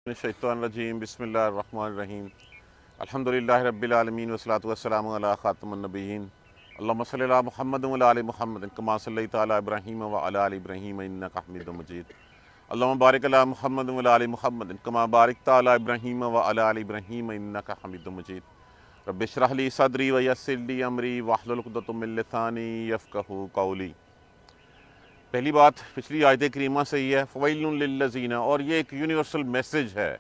शैतानिर्रजीम बिस्मिल्लाहिर्रहमानिर्रहीम अल्हम्दुलिल्लाहि रब्बिल आलमीन वस्सलातु वस्सलामु अला खातमिन नबिय्यीन अल्लाहुम्मा सल्लि अला मुहम्मद व अला आलि मुहम्मद कमा सल्लैता अला इब्राहीम व अला आलि इब्राहीम इन्नका हमीदुम मजीद अल्लाहुम्मा बारिक अला मुहम्मद व अला आलि मुहम्मद कमा बारकता अला इब्राहीम व अला आलि इब्राहीम इन्नका हमीदुम मजीद रब्बि इश्रह ली सदरी व यस्सिर ली अमरी वहलुल उक़दतम मिन लिसानी यफ़क़हू क़ौली। पहली बात पिछली आयत करीमा से ही है, फ़वैलुन लिल्लज़ीना, और ये एक यूनिवर्सल मैसेज है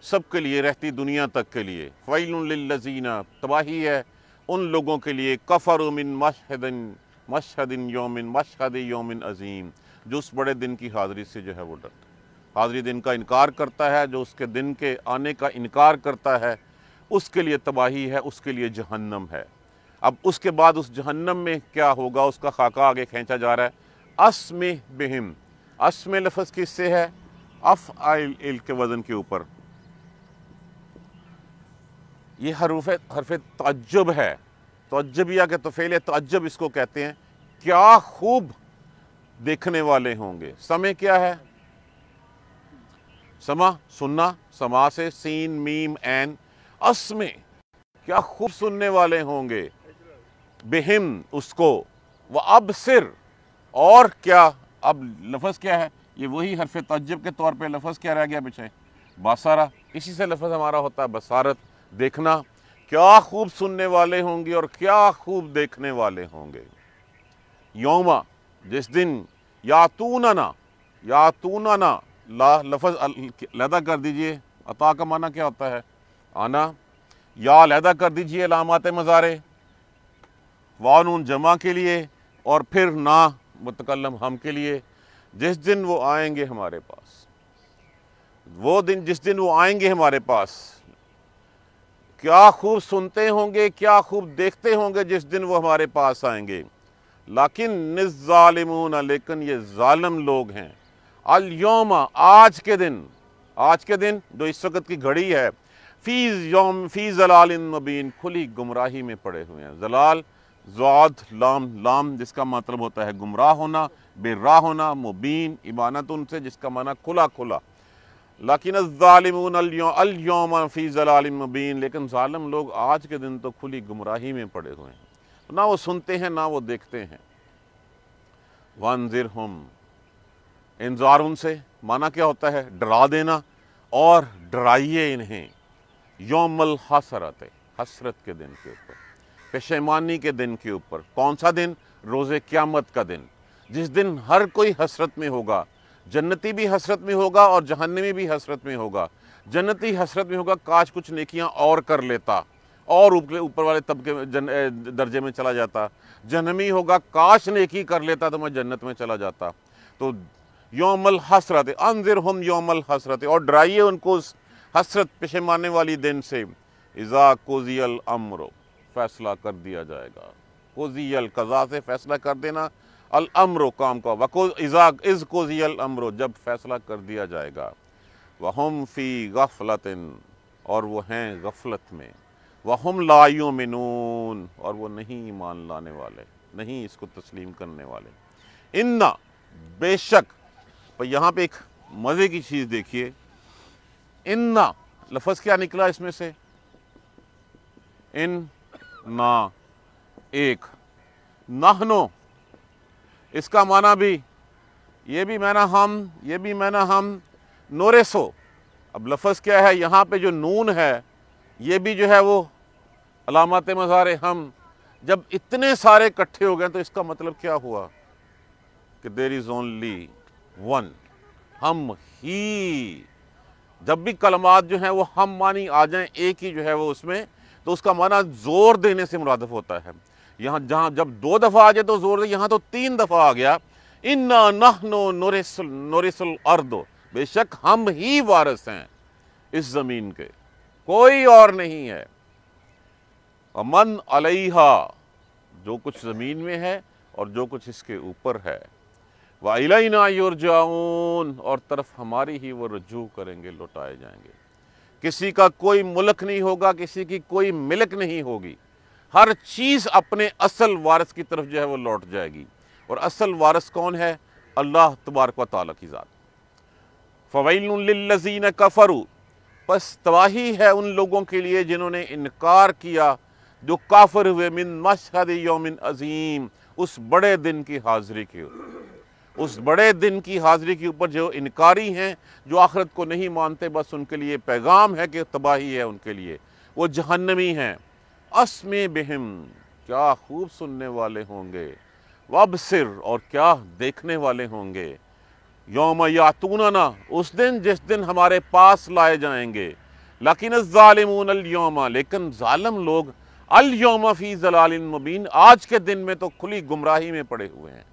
सब के लिए, रहती दुनिया तक के लिए। फ़वैलुन लिल्लज़ीना, तबाही है उन लोगों के लिए, कफ़रू मिन मशहदिन यौमिन अज़ीम, जो उस बड़े दिन की हाज़िरी से जो है वो डरता, हाज़िरी दिन का इनकार करता है, जो उसके दिन के आने का इनकार करता है उसके लिए तबाही है, उसके लिए जहन्नम है। अब उसके बाद उस जहन्नम में क्या होगा उसका खाका आगे खींचा जा रहा है। अस्मे बिहिम, अस्मे लफ्ज़ किससे है? अफ़आइल के वज़न के ऊपर। ये हरफ तअज्जुब है, तअज्जुबिया के तफ़ेल तअज्जुब इसको कहते हैं। क्या खूब देखने वाले होंगे। समय क्या है? समा, सुनना, समा से सीन मीम ऐन, अस्मे, क्या खूब सुनने वाले होंगे, बिहिम उसको, व अबसिर, और क्या, अब लफ्ज़ क्या है? ये वही हरफ तअज्जुब के तौर पे लफ्ज़ क्या रह गया पीछे? बासारा, इसी से लफ्ज़ हमारा होता है बसारत, देखना। क्या खूब सुनने वाले होंगे और क्या खूब देखने वाले होंगे। यौमा, जिस दिन, यातूनना, यातूनना, ला लफ्ज़ अलहदा कर दीजिए, अता का माना क्या होता है? आना। या अलहदा कर दीजिए लामात मज़ारे, वानून जमा के लिए, और फिर ना मुतकल्लम हम के लिए। जिस दिन वो आएंगे हमारे पास, वो दिन जिस दिन वो आएंगे हमारे पास, क्या खूब सुनते होंगे, क्या खूब देखते होंगे जिस दिन वो हमारे पास आएंगे। लाकिन निज़्ज़ालिमून, लेकिन ये जालिम लोग हैं, अल यौमा, आज के दिन, आज के दिन जो इस वक्त की घड़ी है, फी ज़लालिन मुबीन, खुली गुमराही में पड़े हुए हैं। ज़लाल ज़ाद लाम, लाम जिसका मतलब होता है गुमराह होना, बेराह होना, मुबीन इबानत उनसे जिसका माना खुला खुला। लाकिन अज़्ज़ालिमून अल-यौमा फ़ी ज़लालिम मुबीन, लेकिन ज़ालिम लोग आज के दिन तो खुली गुमराही में पड़े हुए हैं, ना वो सुनते हैं ना वो देखते हैं। वंज़िरहुम, इंज़ार उनसे माना क्या होता है? डरा देना, और डराइए इन्हें, यौमल हसरत, हसरत के दिन के ऊपर, पेशेमानी के दिन के ऊपर। कौन सा दिन? रोज़े क़यामत का दिन, जिस दिन हर कोई हसरत में होगा। जन्नती भी हसरत में होगा और जहन्नमी भी हसरत में होगा। जन्नती हसरत में होगा, काश कुछ नेकियां और कर लेता और ऊपर वाले तबके दर्जे में चला जाता। जहन्नमी होगा, काश नेकी कर लेता तो मैं जन्नत में चला जाता। तो यौमल हसरत, अंज़िरहुम यौमल हसरत, और डराइए उनको उस हसरत पेशेमाने वाली दिन से। इज़ा कुज़ियल अम्र, फैसला कर दिया जाएगा। कुज़ियल, कज़ा से फैसला कर देना, अल अम्रो काम का, वको इज़ कुज़ियल अम्रो, जब फैसला कर दिया जाएगा। वहुम फ़ी गफ़लतिन, और वो हैं गफ़लत में। वहुम ला युमिनून, और वो नहीं ईमान लाने वाले, नहीं इसको तस्लीम करने वाले। इन्ना, बेशक, पर यहाँ पे एक मज़े की चीज़ देखिए, इन्ना लफ्ज़ क्या निकला इसमें से? इन ना, एक, नहनो, इसका माना भी, ये भी माना हम, ये भी माना हम, नोरेसो। अब लफ्ज़ क्या है? यहाँ पे जो नून है ये भी जो है वो अलामत मज़ारे हम। जब इतने सारे इकट्ठे हो गए तो इसका मतलब क्या हुआ कि देयर इज़ ओनली वन, हम ही। जब भी कलमात जो हैं वो हम मानी आ जाएं, एक ही जो है वो उसमें, तो उसका माना जोर देने से मुरादफ होता है। यहाँ जहाँ जब 2 दफ़ा आ जाए तो जोर दे, यहाँ तो 3 दफ़ा आ गया। इन्ना नहनो नोरिसल अर्दो, बेशक हम ही वारिस हैं इस ज़मीन के, कोई और नहीं है। अमन अलैहा, जो कुछ ज़मीन में है और जो कुछ इसके ऊपर है। व इलैना युरजाऊन, और तरफ हमारी ही वो रुजू करेंगे, लौटाए जाएंगे। किसी का कोई मुल्क नहीं होगा, किसी की कोई मिल्क नहीं होगी, हर चीज़ अपने असल वारिस की तरफ जो है वो लौट जाएगी। और असल वारिस कौन है? अल्लाह तबारक व तआला की ज़ात। फ़वैलुन लिल्लज़ीना कफ़रू, बस तबाही है उन लोगों के लिए जिन्होंने इनकार किया, जो काफिर हुए मिन मशहद यौमिन अजीम, उस बड़े दिन की हाजिरी के ऊपर, उस बड़े दिन की हाजिरी के ऊपर जो इनकारी हैं, जो आखिरत को नहीं मानते, बस उनके लिए पैगाम है कि तबाही है उनके लिए, वो जहन्नमी हैं। अस्मे बिहिम, क्या खूब सुनने वाले होंगे, वबसिर, और क्या देखने वाले होंगे, यौम यातूनना, उस दिन जिस दिन हमारे पास लाए जाएंगे, लेकिन ज़ालिमून अल यौमा, लेकिन जालिम लोग अल यौमा फी ज़लालिन मुबीन, आज के दिन में तो खुली गुमराही में पड़े हुए हैं,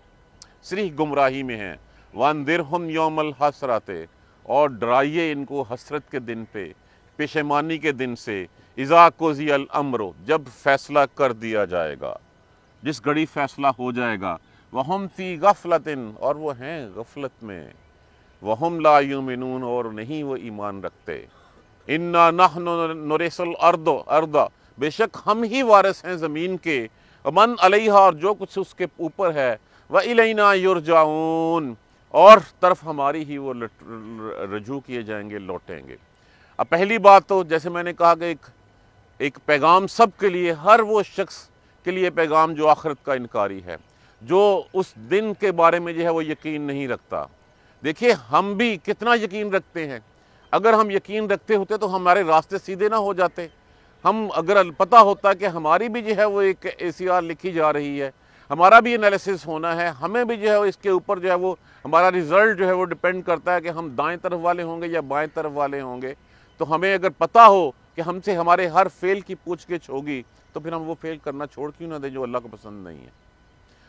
सिर्फ गुमराही में हैं। वंदिरहुम यौमल हसरते, और डराइए इनको हसरत के दिन पे, पेशेमानी के दिन से, इज़ा कुज़ियल अम्रो, जब फैसला कर दिया जाएगा, जिस घड़ी फैसला हो जाएगा। वहम फी गफलतिन, और वो हैं गफलत में, वहम ला युमिनून, और नहीं वो ईमान रखते। इन्ना नहनु नुरिसल अर्दा, बेशक हम ही वारिस हैं ज़मीन के, मन अलैहा, और जो कुछ उसके ऊपर है, व इलैना युरजाऊन, और तरफ हमारी ही वो रजू किए जाएंगे, लौटेंगे। अब पहली बात तो जैसे मैंने कहा कि एक पैगाम सब के लिए, हर वो शख्स के लिए पैगाम जो आखिरत का इनकारी है, जो उस दिन के बारे में जो है वो यकीन नहीं रखता। देखिए हम भी कितना यकीन रखते हैं, अगर हम यकीन रखते होते तो हमारे रास्ते सीधे ना हो जाते। हम अगर पता होता कि हमारी भी जो है वो एक ACR लिखी जा रही है, हमारा भी एनालिसिस होना है, हमें भी जो है इसके ऊपर जो है वो हमारा रिज़ल्ट जो है वो डिपेंड करता है कि हम दाएं तरफ वाले होंगे या बाएं तरफ वाले होंगे, तो हमें अगर पता हो कि हमसे हमारे हर फेल की पूछगिछ होगी, तो फिर हम वो फेल करना छोड़ क्यों ना दें जो अल्लाह को पसंद नहीं है।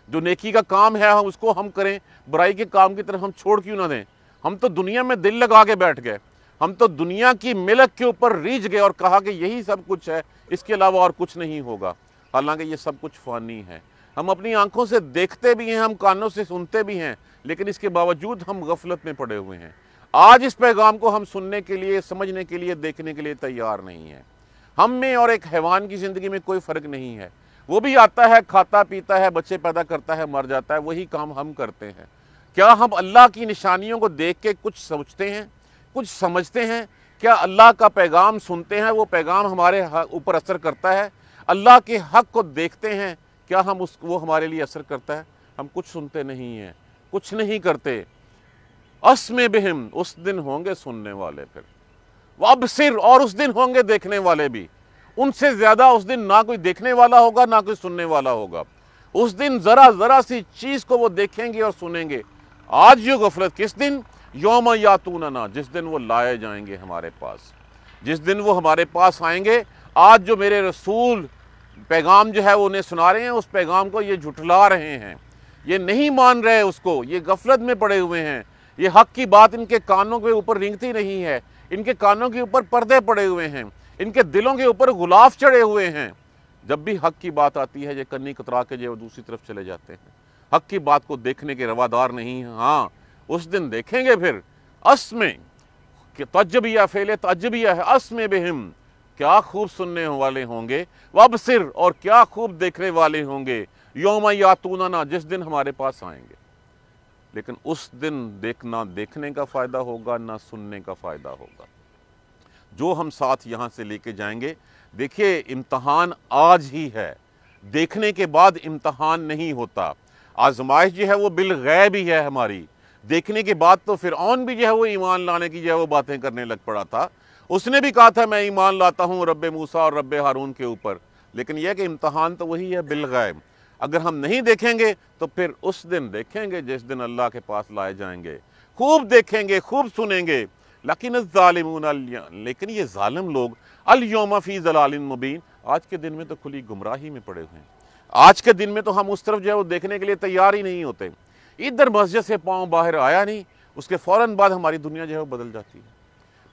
जो नेकी का काम है हम उसको हम करें, बुराई के काम की तरफ हम छोड़ क्यों ना दें। हम तो दुनिया में दिल लगा के बैठ गए, हम तो दुनिया की मिलक के ऊपर रीझ गए और कहा कि यही सब कुछ है, इसके अलावा और कुछ नहीं होगा। हालांकि ये सब कुछ फ़ानी है। हम अपनी आंखों से देखते भी हैं, हम कानों से सुनते भी हैं, लेकिन इसके बावजूद हम गफलत में पड़े हुए हैं। आज इस पैगाम को हम सुनने के लिए, समझने के लिए, देखने के लिए तैयार नहीं है। हम में और एक हैवान की ज़िंदगी में कोई फ़र्क नहीं है। वो भी आता है, खाता पीता है, बच्चे पैदा करता है, मर जाता है, वही काम हम करते हैं। क्या हम अल्लाह की निशानियों को देख के कुछ सोचते हैं, कुछ समझते हैं? क्या अल्लाह का पैगाम सुनते हैं, वो पैगाम हमारे ऊपर असर करता है? अल्लाह के हक़ को देखते हैं, क्या हम वो हमारे लिए असर करता है? हम कुछ सुनते नहीं हैं, कुछ नहीं करते। अस्मे बिहिम, उस दिन होंगे सुनने वाले, फिर वबसिर, और उस दिन होंगे देखने वाले भी। उनसे ज़्यादा उस दिन ना कोई देखने वाला होगा, ना कोई सुनने वाला होगा। उस दिन ज़रा ज़रा सी चीज़ को वो देखेंगे और सुनेंगे। आज जो गफलत, किस दिन? यौम यातूनना, जिस दिन वो लाए जाएंगे हमारे पास, जिस दिन वो हमारे पास आएंगे। आज जो मेरे रसूल पैगाम जो है वो उन्हें सुना रहे हैं, उस पैगाम को ये झुठला रहे हैं, ये नहीं मान रहे उसको, ये गफलत में पड़े हुए हैं। ये हक़ की बात इनके कानों के ऊपर रेंगती नहीं है, इनके कानों के ऊपर पर्दे पड़े हुए हैं, इनके दिलों के ऊपर गुलाफ चढ़े हुए हैं। जब भी हक़ की बात आती है, ये कन्नी कतरा के जो दूसरी तरफ चले जाते हैं, हक़ की बात को देखने के रवादार नहीं है। हाँ, उस दिन देखेंगे फिर। अस्मे कि तजबिया, फेले तजबिया है। अस्मे बिहिम, क्या खूब सुनने वाले होंगे, वबसिर, और क्या खूब देखने वाले होंगे, यौम यातूनना, जिस दिन हमारे पास आएंगे। लेकिन उस दिन देखना, देखने का फ़ायदा होगा, ना सुनने का फ़ायदा होगा। जो हम साथ यहाँ से लेके जाएंगे, देखिए इम्तहान आज ही है, देखने के बाद इम्तहान नहीं होता। आजमाइश जो है वो बिलगैब ही है हमारी। देखने के बाद तो फ़िरऔन भी जो है वो ईमान लाने की जो है वो बातें करने लग पड़ा था। उसने भी कहा था मैं ईमान लाता हूँ रब्बे मूसा और रब्बे हारून के ऊपर, लेकिन यह कि इम्तहान तो वही है बिलगैब। अगर हम नहीं देखेंगे तो फिर उस दिन देखेंगे जिस दिन अल्लाह के पास लाए जाएंगे, खूब देखेंगे, खूब सुनेंगे। लेकिन ज़ालिमून, लेकिन ये जालिम लोग अल यौमा फ़ी ज़लालिन मुबीन, आज के दिन में तो खुली गुमराही में पड़े हुए हैं। आज के दिन में तो हम उस तरफ जो है वो देखने के लिए तैयार ही नहीं होते। इधर मस्जिद से पाँव बाहर आया नहीं, उसके फ़ौरन बाद हमारी दुनिया जो है वो बदल जाती है।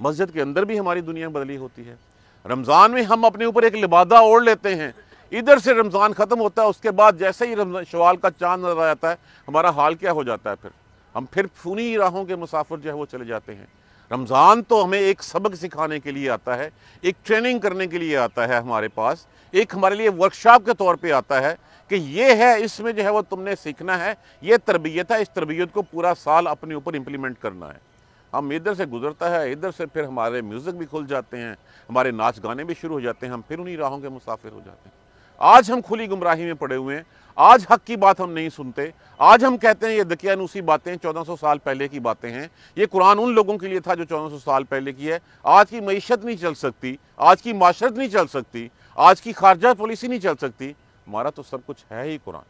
मस्जिद के अंदर भी हमारी दुनिया बदली होती है। रमज़ान में हम अपने ऊपर एक लिबादा ओढ़ लेते हैं, इधर से रमज़ान ख़त्म होता है, उसके बाद जैसे ही शवाल का चांद नजर आ जाता है, हमारा हाल क्या हो जाता है? फिर हम खूनी राहों के मुसाफिर जो है वो चले जाते हैं। रमज़ान तो हमें एक सबक सिखाने के लिए आता है, एक ट्रेनिंग करने के लिए आता है हमारे पास, एक हमारे लिए वर्कशॉप के तौर पे आता है कि ये है, इसमें जो है वो तुमने सीखना है, ये तरबियत है, इस तरबियत को पूरा साल अपने ऊपर इम्प्लीमेंट करना है। हम इधर से गुजरता है, इधर से फिर हमारे म्यूज़िक भी खुल जाते हैं, हमारे नाच गाने भी शुरू हो जाते हैं, हम फिर उन्हीं राहों के मुसाफिर हो जाते हैं। आज हम खुली गुमराही में पड़े हुए हैं, आज हक की बात हम नहीं सुनते, आज हम कहते हैं ये दकियानूसी बातें 1400 साल पहले की बातें हैं। ये कुरान उन लोगों के लिए था जो 1400 साल पहले की है। आज की मईशत नहीं चल सकती, आज की माशरत नहीं चल सकती, आज की खारजा पॉलिसी नहीं चल सकती। हमारा तो सब कुछ है ही कुरान।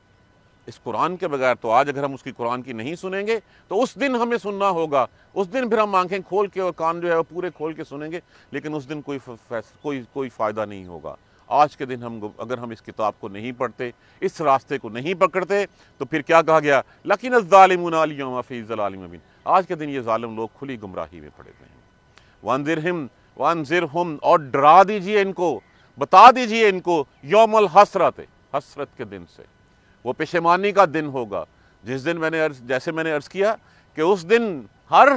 इस कुरान के बगैर तो आज अगर हम उसकी कुरान की नहीं सुनेंगे तो उस दिन हमें सुनना होगा, उस दिन फिर हम आंखें खोल के और कान जो है वो पूरे खोल के सुनेंगे, लेकिन उस दिन कोई फ़ायदा नहीं होगा। आज के दिन अगर हम इस किताब को नहीं पढ़ते, इस रास्ते को नहीं पकड़ते, तो फिर क्या कहा गया, लकिन ज़ालिमून अल-यौम फ़ी ज़लालिम मुबीन। आज के दिन ये जालिम लोग खुली गुमराही में पड़े हुए हैं। वअन्ज़िरहुम, और डरा दीजिए इनको, बता दीजिए इनको, यौमल हसरत, हसरत के दिन से। वो पेशेमानी का दिन होगा जिस दिन जैसे मैंने अर्ज़ किया कि उस दिन हर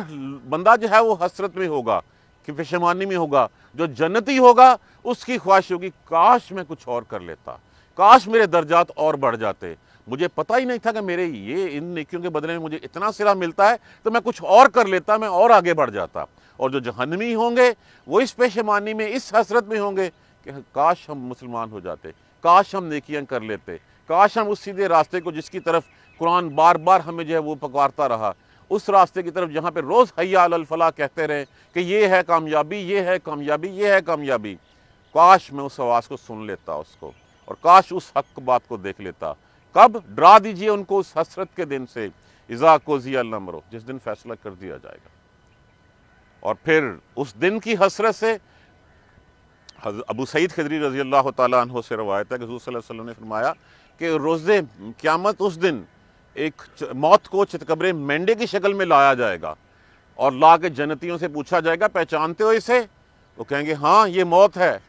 बंदा जो है वो हसरत में होगा, कि पेशेमानी में होगा। जो जन्नती होगा उसकी ख्वाहिश होगी, काश मैं कुछ और कर लेता, काश मेरे दर्जात और बढ़ जाते, मुझे पता ही नहीं था कि मेरे ये इन नेकियों के बदले में मुझे इतना सिला मिलता है, तो मैं कुछ और कर लेता, मैं और आगे बढ़ जाता। और जो जहन्नमी होंगे वो इस पेशेमानी में, इस हसरत में होंगे कि काश हम मुसलमान हो जाते, काश हम नेकियां कर लेते, काश हम उस सीधे रास्ते को जिसकी तरफ कुरान बार बार हमें जो है वो पुकारता रहा, उस रास्ते की तरफ जहाँ पे रोज़ हय्या अलल फलाह कहते रहे कि ये है कामयाबी, ये है कामयाबी, ये है कामयाबी, काश मैं उस आवाज़ को सुन लेता उसको, और काश उस हक बात को देख लेता। कब? डरा दीजिए उनको उस हसरत के दिन से, इज़ा कुज़िया अल-अम्र, जिस दिन फैसला कर दिया जाएगा। और फिर उस दिन की हसरत से अबू सईद खदरी रज़ी अल्लाह तआला अन्हु से रवायत है कि हुज़ूर सल्लल्लाहु अलैहि वसल्लम ने फरमाया कि रोज़े क़यामत उस दिन एक मौत को चितकबरे मेंढे की शक्ल में लाया जाएगा, और ला के जन्नतियों से पूछा जाएगा, पहचानते हो इसे? वो कहेंगे हाँ ये मौत है।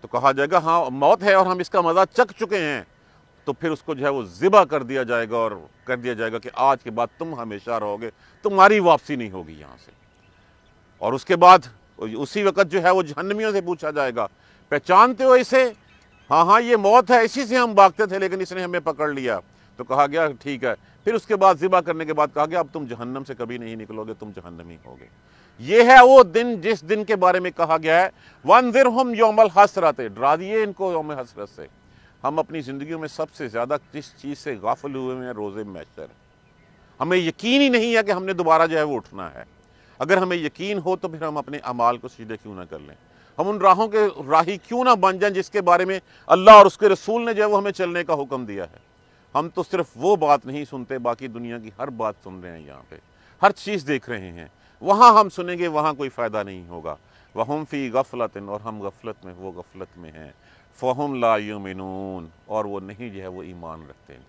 तो कहा जाएगा हाँ मौत है और हम इसका मज़ा चख चुके हैं। तो फिर उसको जो है वो ज़िबा कर दिया जाएगा और कर दिया जाएगा कि आज के बाद तुम हमेशा रहोगे, तुम्हारी वापसी नहीं होगी यहाँ से। और उसके बाद उसी वक़्त जो है वो जहन्नमियों से पूछा जाएगा, पहचानते हो इसे? हाँ हाँ ये मौत है, इसी से हम भागते थे लेकिन इसने हमें पकड़ लिया। तो कहा गया ठीक है। फिर उसके बाद ज़िबा करने के बाद कहा गया अब तुम जहन्नम से कभी नहीं निकलोगे, तुम जहन्नमी होगे। ये है वो दिन जिस दिन के बारे में कहा गया है वन्ज़िरहुम यौमल हसरत, डरा दिए इनको यौम हसरत से। हम अपनी ज़िंदगी में सबसे ज़्यादा जिस चीज़ से गाफिल हुए हैं रोज़े महशर। हमें यकीन ही नहीं है कि हमने दोबारा जो है वो उठना है। अगर हमें यकीन हो तो फिर हम अपने अमाल को सीधे क्यों ना कर लें, हम उन राहों के राही क्यों ना बन जाएं जिसके बारे में अल्लाह और उसके रसूल ने जो है वो हमें चलने का हुक्म दिया है। हम तो सिर्फ वो बात नहीं सुनते, बाकी दुनिया की हर बात सुन रहे हैं, यहाँ पे हर चीज़ देख रहे हैं। वहाँ हम सुनेंगे वहाँ कोई फ़ायदा नहीं होगा। वहुम फ़ी गफ़लतिन, और हम गफलत में, वो गफलत में हैं। फ़हुम ला युमिनून, और वो नहीं जो है वो ईमान रखते हैं।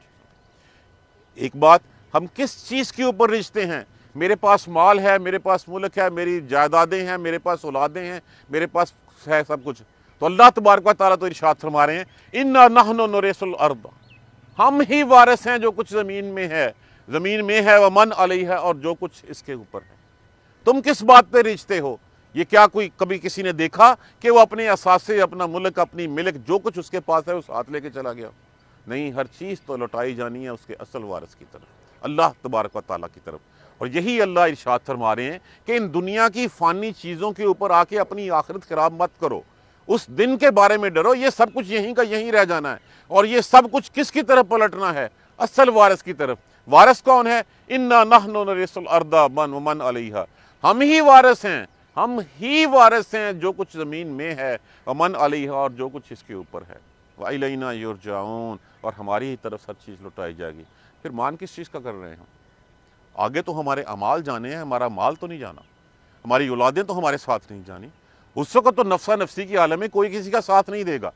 एक बात, हम किस चीज़ के ऊपर रिश्ते हैं? मेरे पास माल है, मेरे पास मुल्क है, मेरी जायदादें हैं, मेरे पास औलादें हैं, मेरे पास है सब कुछ। तो अल्लाह तबारक व तआला तो इरशाद फरमा रहे हैं इन्ना नहनु नुरिसुल अर्द, हम ही वारिस हैं जो कुछ ज़मीन में है व मन अलैहा, और जो कुछ इसके ऊपर है। तुम किस बात पे रिश्ते हो? ये क्या कोई कभी किसी ने देखा कि वो अपने असासे, अपना मुल्क, अपनी मिल्क, जो कुछ उसके पास है उस हाथ लेके चला गया? नहीं, हर चीज़ तो लौटाई जानी है उसके असल वारिस की तरफ, अल्लाह तबारक व तआला की तरफ। और यही अल्लाह इरशाद फरमा रहे हैं कि इन दुनिया की फ़ानी चीज़ों के ऊपर आके अपनी आखिरत खराब मत करो, उस दिन के बारे में डरो। ये सब कुछ यहीं का यहीं रह जाना है, और ये सब कुछ किसकी तरफ पलटना है? असल वारिस की तरफ। वारिस कौन है? इन्ना नहनु नरिसुल अर्दा व मन अलैहा, हम ही वारिस हैं, हम ही वारिस हैं जो कुछ ज़मीन में है, व मन अलैहा, और जो कुछ इसके ऊपर है। व इलैना युरजाऊन, और हमारी ही तरफ हर चीज़ लौटाई जाएगी। फिर मान किस चीज़ का कर रहे हैं हम? आगे तो हमारे अमाल जाने हैं, हमारा माल तो नहीं जाना, हमारी औलादें तो हमारे साथ नहीं जानी। उस वक्त तो नफ्सा नफ्सी की आलम में कोई किसी का साथ नहीं देगा,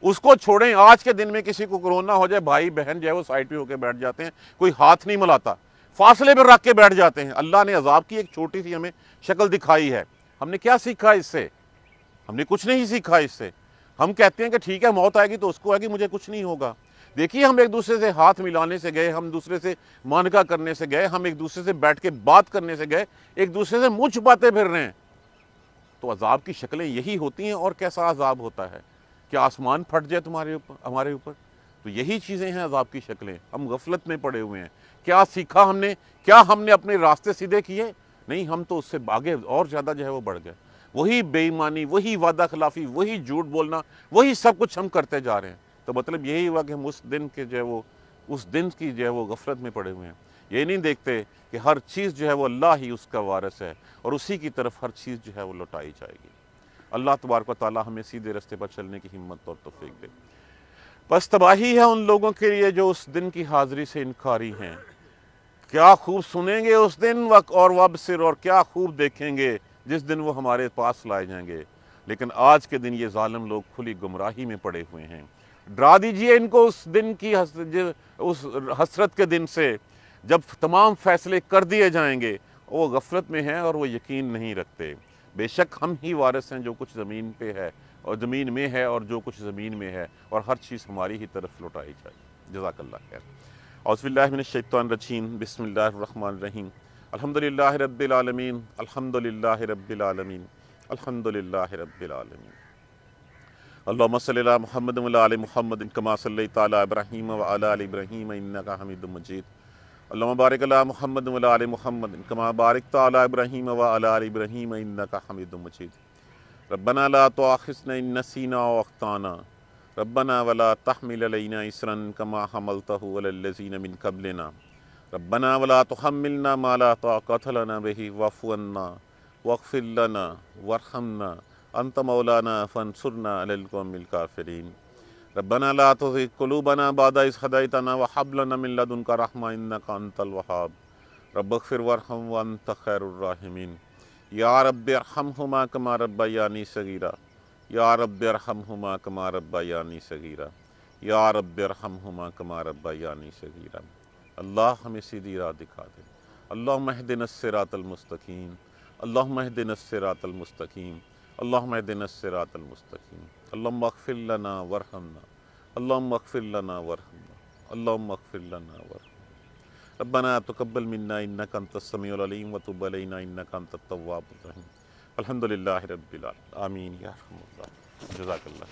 उसको छोड़ें। आज के दिन में किसी को कोरोना हो जाए, भाई बहन जो है वो साइड पे होकर बैठ जाते हैं, कोई हाथ नहीं मिलाता, फासले पर रख के बैठ जाते हैं। अल्लाह ने अजाब की एक छोटी सी हमें शक्ल दिखाई है। हमने क्या सीखा इससे? हमने कुछ नहीं सीखा इससे। हम कहते हैं कि ठीक है मौत आएगी तो उसको आएगी, मुझे कुछ नहीं होगा। देखिए, हम एक दूसरे से हाथ मिलाने से गए, हम दूसरे से मानका करने से गए, हम एक दूसरे से बैठ के बात करने से गए, एक दूसरे से मुँह छुपाते फिर रहे हैं। तो अजाब की शक्लें यही होती हैं। और कैसा अजाब होता है कि आसमान फट जाए तुम्हारे ऊपर, हमारे ऊपर? तो यही चीज़ें हैं अजाब की शक्लें। हम गफलत में पड़े हुए हैं। क्या सीखा हमने? क्या हमने अपने रास्ते सीधे किए? नहीं, हम तो उससे आगे और ज़्यादा जो है वो बढ़ गए। वही बेईमानी, वही वादा खिलाफी, वही झूठ बोलना, वही सब कुछ हम करते जा रहे हैं। तो मतलब यही हुआ कि हम उस दिन के जो है वो, उस दिन की जो है वो गफलत में पड़े हुए हैं। ये नहीं देखते कि हर चीज़ जो है वो अल्लाह ही उसका वारिस है और उसी की तरफ हर चीज़ जो है वो लौटाई जाएगी। अल्लाह तबारक व तआला हमें सीधे रास्ते पर चलने की हिम्मत और तौफीक दे। बस तबाही है उन लोगों के लिए जो उस दिन की हाज़िरी से इनकारी हैं। क्या खूब सुनेंगे उस दिन वक्त और वबसिर, और क्या खूब देखेंगे जिस दिन वो हमारे पास लाए जाएंगे। लेकिन आज के दिन ये जालिम लोग खुली गुमराही में पड़े हुए हैं। डरा दीजिए इनको उस दिन की उस हसरत के दिन से जब तमाम फैसले कर दिए जाएंगे। वो गफलत में हैं और वो यकीन नहीं रखते। बेशक हम ही वारिस हैं जो कुछ ज़मीन पे है और ज़मीन में है और जो कुछ ज़मीन में है, और हर चीज़ हमारी ही तरफ लौटाई जाए। जज़ाकल्लाह खैर। औज़ुबिल्लाहि मिनश्शैतानिर्रजीम, बिस्मिल्लाहिर्रहमानिर्रहीम, अल्हम्दुलिल्लाहि रब्बिल आलमीन, अल्हम्दुलिल्लाहि रब्बिल आलमीन, अल्हम्दुलिल्लाहि रब्बिल आलमीन। अल्लाहुम्मा सल्लि अला मुहम्मद व अला आलि मुहम्मद कमा सल्लैता अला इब्राहीम व अला आलि इब्राहीम इन्नका हमीदुम मजीद। अल्लाहुम्मा बारिक अला मुहम्मद व अला आलि मुहम्मद कमा बारकता अला इब्राहीम व अला आलि इब्राहीम इन्नका हमीदुम मजीद। रब्बना ला तुआखिज़ना इन नसीना व अख्ताना, रब्बना वला तहमिल अलैना इसरन कमा हमलतहु अलल लज़ीना मिन क़ब्लिना, रब्बना वला तुहम्मिलना मा ला ताक़त लना बिही वाफ़ु अन्ना वग़फ़िर लना वरहमना अंत मौलाना फ़ंसुरना अलल क़ौमिल काफ़िरीन। रब्बना ला तुज़िग़ क़ुलूबना बअद इज़ हदैतना व हब लना मिन लदुनका रहमा इन्नका अंतल वहाब। रब्बिग़फ़िर वरहम व अंत खैरुर राहिमीन। या रब्बि अरहमहुमा कमा रब्बयानी सगीरा, या रब्बि अरहमहुमा कमा रब्बयानी सगीरा, या रब्बि अरहमहुमा कमा रब्बयानी सगीरा। अल्लाह हमें सीधी राह दिखा दे। अल्लाहुम्मा इहदिनस सिरातल मुस्तकीम, अल्लाहुम्मा इहदिनस सिरातल मुस्तकीम, अल्लाहुम्मा इहदिनस सिरातल मुस्तकीम। अल्लाहुम्मा अग़फ़िर लना वरहमना, अल्लाहुम्मा अग़फ़िर लना वरहमना, अल्लाहुम्मा अग़फ़िर लना वरहमना। रब्बना तक़ब्बल मिन्ना इन्नका अंतस समीउल अलीम व तुब अलैना इन्नका अंतत तव्वाबुर रहीम। अल्हम्दुलिल्लाहि रब्बिल आलमीन। आमीन या रहमान। जज़ाकल्लाह।